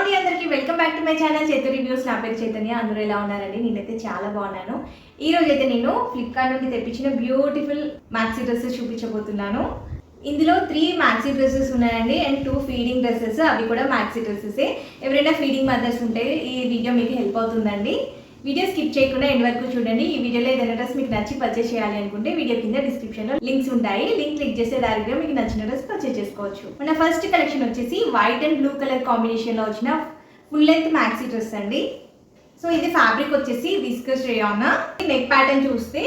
అండి అందరికీ welcome back to my channel చేతు రివ్యూస్. నా పేరు చైతన్య. అందరూ ఎలా ఉన్నారండి? నేనైతే చాలా బాగున్నాను. ఈ రోజు అయితే నేను ఫ్లిప్కార్ట్ నుండి తెప్పించిన బ్యూటిఫుల్ మ్యాక్సీ డ్రెస్సెస్ చూపించబోతున్నాను. ఇందులో 3 మ్యాక్సీ డ్రెస్సెస్ ఉన్నాయండి అండ్ 2 ఫీడింగ్ డ్రెస్సెస్. అవి కూడా మ్యాక్సీ డ్రెస్సెస్. ఎవరైనా ఫీడింగ్ మదర్స్ ఉంటే ఈ వీడియో మీకు హెల్ప్ అవుతుందండి. వీడియో స్కిప్ చేయకుండా ఎండ్ వరకు చూడండి. ఈ వీడియోలో ఏదైనా డ్రెస్ మీకు నచ్చి పర్చేస్ చేయాలి అనుకుంటే వీడియో కింద డిస్క్రిప్షన్లో లింక్స్ ఉంటాయి. లింక్ క్లిక్ చేస్తే డైరెక్ట్గా మీకు నచ్చిన డ్రెస్ పర్చేస్ చేసుకోవచ్చు. మన ఫస్ట్ కలెక్షన్ వచ్చేసి వైట్ అండ్ బ్లూ కలర్ కాంబినేషన్లో వచ్చిన ఫుల్ లెంత్ మ్యాక్సీ డ్రెస్ అండి. సో ఇది ఫ్యాబ్రిక్ వచ్చేసి విస్కస్ రేయాన్. నెక్ ప్యాటర్న్ చూస్తే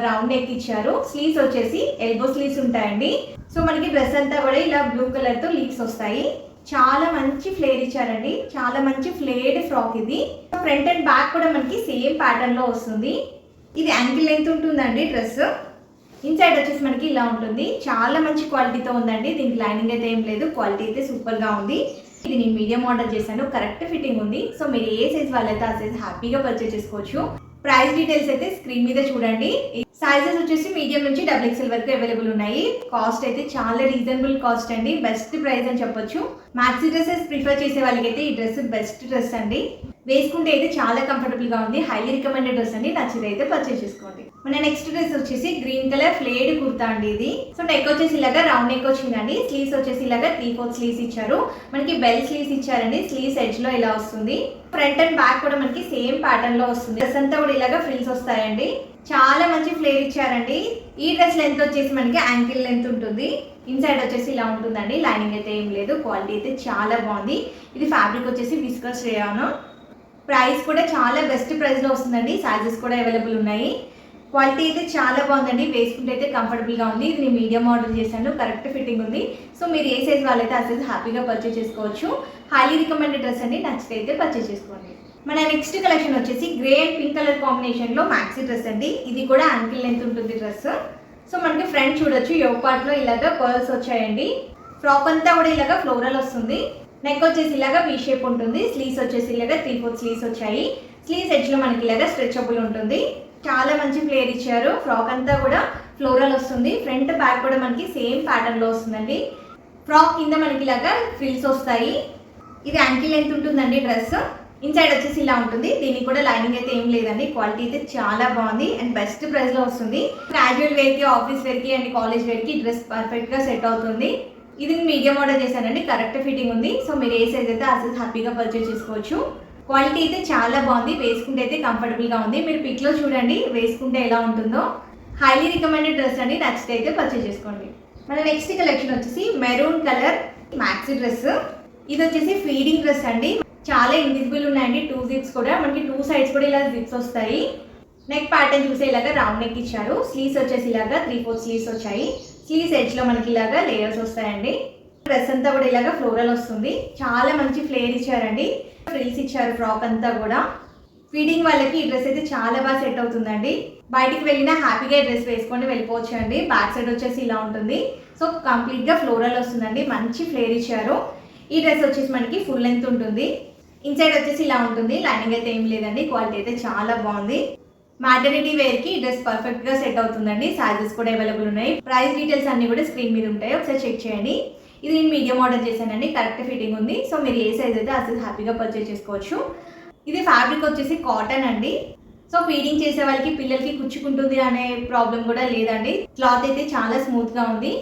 రౌండ్ నెక్ ఇచ్చారు. స్లీవ్స్ వచ్చేసి ఎల్బో స్లీవ్స్ ఉంటాయండి. సో మనకి డ్రెస్ అంతా కూడా ఇలా బ్లూ కలర్ తో లీవ్స్ వస్తాయి. చాలా మంచి ఫ్లేర్ ఇచ్చారండి. చాలా మంచి ఫ్లేర్డ్ ఫ్రాక్ ఇది. ఫ్రంట్ అండ్ బ్యాక్ కూడా మనకి సేమ్ ప్యాటర్న్ లో వస్తుంది. ఇది యాంకిల్ లెంత్ ఉంటుందండి డ్రెస్. ఇన్సైడ్ వచ్చేసి మనకి ఇలా ఉంటుంది. చాలా మంచి క్వాలిటీతో ఉందండి. దీనికి లైనింగ్ అయితే ఏం లేదు. క్వాలిటీ అయితే సూపర్ గా ఉంది. ఇది నేను మీడియం ఆర్డర్ చేశాను. కరెక్ట్ ఫిట్టింగ్ ఉంది. సో మీరు ఏ సైజ్ వాళ్ళైతే ఆ సైజ్ హ్యాపీగా పర్చేస్ చేసుకోవచ్చు. ప్రైస్ డీటెయిల్స్ అయితే స్క్రీన్ మీద చూడండి. సైజెస్ వచ్చేసి మీడియం నుంచి XXL వరకు అవైలబుల్ ఉన్నాయి. కాస్ట్ అయితే చాలా రీజనబుల్ కాస్ట్ అండి. బెస్ట్ ప్రైస్ అని చెప్పొచ్చు. మ్యాక్సీ డ్రెస్సెస్ ప్రిఫర్ చేసే వాళ్ళకైతే ఈ డ్రెస్ బెస్ట్ డ్రెస్ అండి. వేసుకుంటే అయితే చాలా కంఫర్టబుల్ గా ఉంది. హైలీ రికమెండెడ్ డ్రెస్ అండి. నచ్చితే అయితే పర్చేస్ చేసుకోండి. మన నెక్స్ట్ డ్రెస్ వచ్చేసి గ్రీన్ కలర్ ఫ్లేడ్ కుర్తా అండి ఇది. సో నెక్ వచ్చేసి ఇలాగా రౌండ్ నెక్ వచ్చిందండి. స్లీవ్స్ వచ్చేసి ఇలాగా 3/4 స్లీవ్స్ ఇచ్చారు. మనకి బెల్ స్లీవ్స్ ఇచ్చారండి. స్లీవ్స్ ఎడ్జ్ లో ఇలా వస్తుంది. ఫ్రంట్ అండ్ బ్యాక్ కూడా మనకి సేమ్ ప్యాటర్న్ లో వస్తుంది. డ్రెస్ అంతా కూడా ఇలాగా ఫ్రిల్స్ వస్తాయండి. చాలా మంచి ఫ్లేర్ ఇచ్చారండి. ఈ డ్రెస్ లెంత్ వచ్చేసి మనకి యాంకిల్ లెంత్ ఉంటుంది. ఇన్సైడ్ వచ్చేసి ఇలా ఉంటుందండి. లైనింగ్ అయితే ఏం లేదు. క్వాలిటీ అయితే చాలా బాగుంది. ఇది ఫ్యాబ్రిక్ వచ్చేసి విస్కస్ రేయాన్. ప్రైస్ కూడా చాలా బెస్ట్ ప్రైస్ లో వస్తుందండి. సైజెస్ కూడా అవైలబుల్ ఉన్నాయి. క్వాలిటీ అయితే చాలా బాగుందండి. వేసుకుంటే అయితే కంఫర్టబుల్ గా ఉంది. ఇది నేను మీడియం ఆర్డర్ చేశాను. కరెక్ట్ ఫిట్టింగ్ ఉంది. సో మీరు ఏ సైజ్ వాళ్ళైతే ఆ సైజ్ హ్యాపీగా పర్చేస్ చేసుకోవచ్చు. హైలీ రికమెండెడ్ డ్రెస్ అండి. నచ్చితే అయితే పర్చేస్ చేసుకోండి. మన నెక్స్ట్ కలెక్షన్ వచ్చేసి grey and pink colour combination లో మ్యాక్సీ డ్రెస్ అండి. ఇది కూడా యాంకిల్ లెంత్ ఉంటుంది డ్రెస్. సో మనకి ఫ్రంట్ చూడొచ్చు. యోక్ పార్ట్ లో ఇలాగా పర్ల్స్ వచ్చాయండి. ఫ్రాక్ అంతా కూడా ఇలాగా ఫ్లోరల్ వస్తుంది. నెక్ వచ్చేసి ఇలాగా వీ షేప్ ఉంటుంది. స్లీవ్స్ వచ్చేసి ఇలాగా 3/4 స్లీవ్స్ వచ్చాయి. స్లీవ్స్ ఎడ్జ్ లో మనకి ఇలాగా స్ట్రెచబుల్ ఉంటుంది. చాలా మంచి ఫ్లేర్ ఇచ్చారు. ఫ్రాక్ అంతా కూడా ఫ్లోరల్ వస్తుంది. ఫ్రంట్ బ్యాక్ కూడా మనకి సేమ్ ప్యాటర్న్ లో వస్తుందండి. ఫ్రాక్ కింద మనకి ఇలాగా ఫ్రిల్స్ వస్తాయి. ఇది యాంకిల్ లెంత్ ఉంటుందండి డ్రెస్. ఇన్సైడ్ వచ్చేసి ఇలా ఉంటుంది. దీనికి కూడా లైనింగ్ అయితే ఏం లేదండి. క్వాలిటీ అయితే చాలా బాగుంది అండ్ బెస్ట్ ప్రైస్ లో వస్తుంది. క్యాజువల్ వేర్ కి, ఆఫీస్ వేర్ కి అండ్ కాలేజ్ వేర్ కి డ్రెస్ పర్ఫెక్ట్ గా సెట్ అవుతుంది. ఇది మీడియం ఆర్డర్ చేశానండి. కరెక్ట్ ఫిట్టింగ్ ఉంది. సో మీరు ఏ సైజ్ అయితే ఆ సైజ్ హ్యాపీగా పర్చేస్ చేసుకోవచ్చు. క్వాలిటీ అయితే చాలా బాగుంది. వేసుకుంటే అయితే కంఫర్టబుల్ గా ఉంది. మీరు పిక్ లో చూడండి వేసుకుంటే ఎలా ఉంటుందో. హైలీ రికమెండెడ్ డ్రెస్ అండి. నచ్చితే అయితే పర్చేస్ చేసుకోండి. మన నెక్స్ట్ కలెక్షన్ వచ్చేసి మెరూన్ కలర్ మ్యాక్సీ డ్రెస్. ఇది వచ్చేసి ఫీడింగ్ డ్రెస్ అండి. చాలా ఇన్విజిబుల్ ఉన్నాయండి. 2 జిప్స్ కూడా మనకి 2 సైడ్స్ కూడా ఇలా జిప్స్ వస్తాయి. నెక్ ప్యాటర్న్ చూసే ఇలాగా రౌండ్ నెక్ ఇచ్చారు. స్లీవ్స్ వచ్చేసి ఇలాగా 3/4 స్లీవ్స్ వచ్చాయి. స్లీవ్స్ ఎడ్జ్ లో మనకి ఇలాగా లేయర్స్ వస్తాయండి. డ్రెస్ అంతా కూడా ఇలాగా ఫ్లోరల్ వస్తుంది. చాలా మంచి ఫ్లేర్ ఇచ్చారండి. ఫ్రిల్స్ ఇచ్చారు ఫ్రాక్ అంతా కూడా. ఫీడింగ్ వాళ్ళకి ఈ డ్రెస్ అయితే చాలా బాగా సెట్ అవుతుందండి. బయటికి వెళ్ళినా హ్యాపీగా డ్రెస్ వేసుకొని వెళ్ళిపోవచ్చు అండి. బ్యాక్ సైడ్ వచ్చేసి ఇలా ఉంటుంది. సో కంప్లీట్ గా ఫ్లోరల్ వస్తుందండి. మంచి ఫ్లేర్ ఇచ్చారు. ఈ డ్రెస్ వచ్చేసి మనకి ఫుల్ లెంత్ ఉంటుంది. ఇన్సైడ్ వచ్చేసి ఇలా ఉంటుంది. లైనింగ్ అయితే ఏం లేదండి. క్వాలిటీ అయితే చాలా బాగుంది. మ్యాటర్నిటీ వేర్ కి డ్రెస్ పర్ఫెక్ట్ గా సెట్ అవుతుందండి. సైజెస్ కూడా అవైలబుల్ ఉన్నాయి. ప్రైస్ డీటెయిల్స్ అన్ని కూడా స్క్రీన్ మీద ఉంటాయి. ఒకసారి చెక్ చేయండి. ఇది నేను మీడియం ఆర్డర్ చేశానండి. కరెక్ట్ ఫిట్టింగ్ ఉంది. సో మీరు ఏ సైజ్ అయితే ఆ సైజ్ హ్యాపీగా పర్చేస్ చేసుకోవచ్చు. ఇది ఫ్యాబ్రిక్ వచ్చేసి కాటన్ అండి. సో ఫీడింగ్ చేసే వాళ్ళకి పిల్లలకి కుచ్చుకుంటుంది అనే ప్రాబ్లం కూడా లేదండి. క్లాత్ అయితే చాలా స్మూత్ గా ఉంది.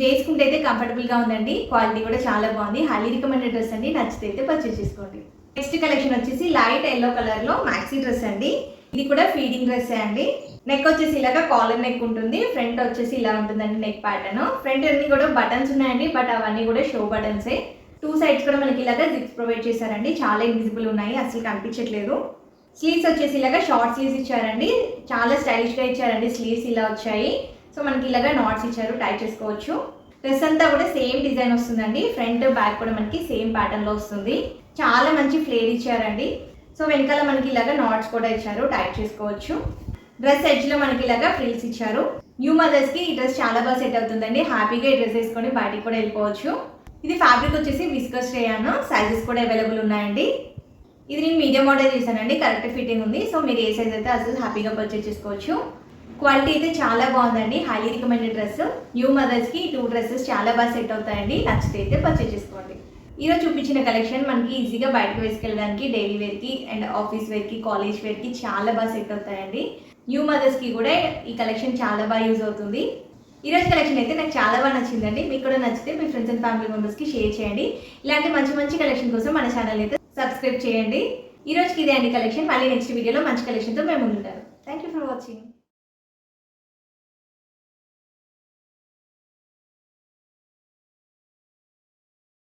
వేసుకుంటే అయితే కంఫర్టబుల్ గా ఉందండి. క్వాలిటీ కూడా చాలా బాగుంది. హైలీ రికమెండెడ్ డ్రెస్ అండి. నచ్చితే అయితే పర్చేస్ చేసుకోండి. నెక్స్ట్ కలెక్షన్ వచ్చేసి లైట్ ఎల్లో కలర్ లో మ్యాక్సీ డ్రెస్ అండి. ఇది కూడా ఫీడింగ్ డ్రెస్ అండి. నెక్ వచ్చేసి ఇలాగా కాలర్ నెక్ ఉంటుంది. ఫ్రంట్ వచ్చేసి ఇలా ఉంటుందండి నెక్ ప్యాటర్న్. ఫ్రంట్ అన్ని కూడా బటన్స్ ఉన్నాయండి. బట్ అవన్నీ కూడా షో బటన్సే. 2 సైడ్స్ కూడా మనకి ఇలాగా జిప్స్ ప్రొవైడ్ చేశారండి. చాలా ఇన్విజిబుల్ ఉన్నాయి. అసలు కనిపించట్లేదు. స్లీవ్స్ వచ్చేసి ఇలాగా షార్ట్ స్లీవ్స్ ఇచ్చారండి. చాలా స్టైలిష్ గా ఇచ్చారండి. స్లీవ్స్ ఇలా వచ్చాయి. సో మనకి ఇలాగా నాట్స్ ఇచ్చారు. టై చేసుకోవచ్చు. డ్రెస్ అంతా కూడా సేమ్ డిజైన్ వస్తుందండి. ఫ్రంట్ బ్యాక్ కూడా మనకి సేమ్ ప్యాటర్న్ లో వస్తుంది. చాలా మంచి ఫ్లేర్ ఇచ్చారండి. సో వెనకాల మనకి ఇలాగా నాట్స్ కూడా ఇచ్చారు. టైట్ చేసుకోవచ్చు. డ్రెస్ ఎడ్జ్ లో మనకి ఇలాగా ఫ్రిల్స్ ఇచ్చారు. న్యూ మదర్స్ కి ఈ డ్రెస్ చాలా బాగా సెట్ అవుతుందండి. హ్యాపీగా ఈ డ్రెస్ వేసుకొని బయటికి కూడా వెళ్ళిపోవచ్చు. ఇది ఫ్యాబ్రిక్ వచ్చేసి విస్కస్ రేయాన్. సైజెస్ కూడా అవైలబుల్ ఉన్నాయండి. ఇది నేను మీడియం ఆర్డర్ చేశానండి. కరెక్ట్ ఫిట్టింగ్ ఉంది. సో మీరు ఏ సైజ్ అయితే అసలు హ్యాపీగా పర్చేస్ చేసుకోవచ్చు. క్వాలిటీ అయితే చాలా బాగుందండి. Highly recommended dress. New mothers కి 2 డ్రెస్సెస్ చాలా బాగా సెట్ అవుతాయండి. నచ్చితే అయితే పర్చేస్ చేసుకోండి. ఈరోజు చూపించిన కలెక్షన్ మనకి ఈజీగా బయటకు వేసుకెళ్ళడానికి డైలీ వేర్కి అండ్ ఆఫీస్ వేర్కి కాలేజ్ వేర్కి చాలా బాగా సెట్ అవుతాయండి. న్యూ మదర్స్కి కూడా ఈ కలెక్షన్ చాలా బాగా యూజ్ అవుతుంది. ఈరోజు కలెక్షన్ అయితే నాకు చాలా బాగా నచ్చిందండి. మీకు కూడా నచ్చితే మీ ఫ్రెండ్స్ అండ్ ఫ్యామిలీ మెంబర్స్కి షేర్ చేయండి. ఇలాంటి మంచి మంచి కలెక్షన్ కోసం మన ఛానల్ అయితే సబ్స్క్రైబ్ చేయండి. ఈ రోజుకి ఇదే అండి కలెక్షన్. మళ్ళీ నెక్స్ట్ వీడియోలో మంచి కలెక్షన్తో మేము ఉంటారు. Thank you for watching.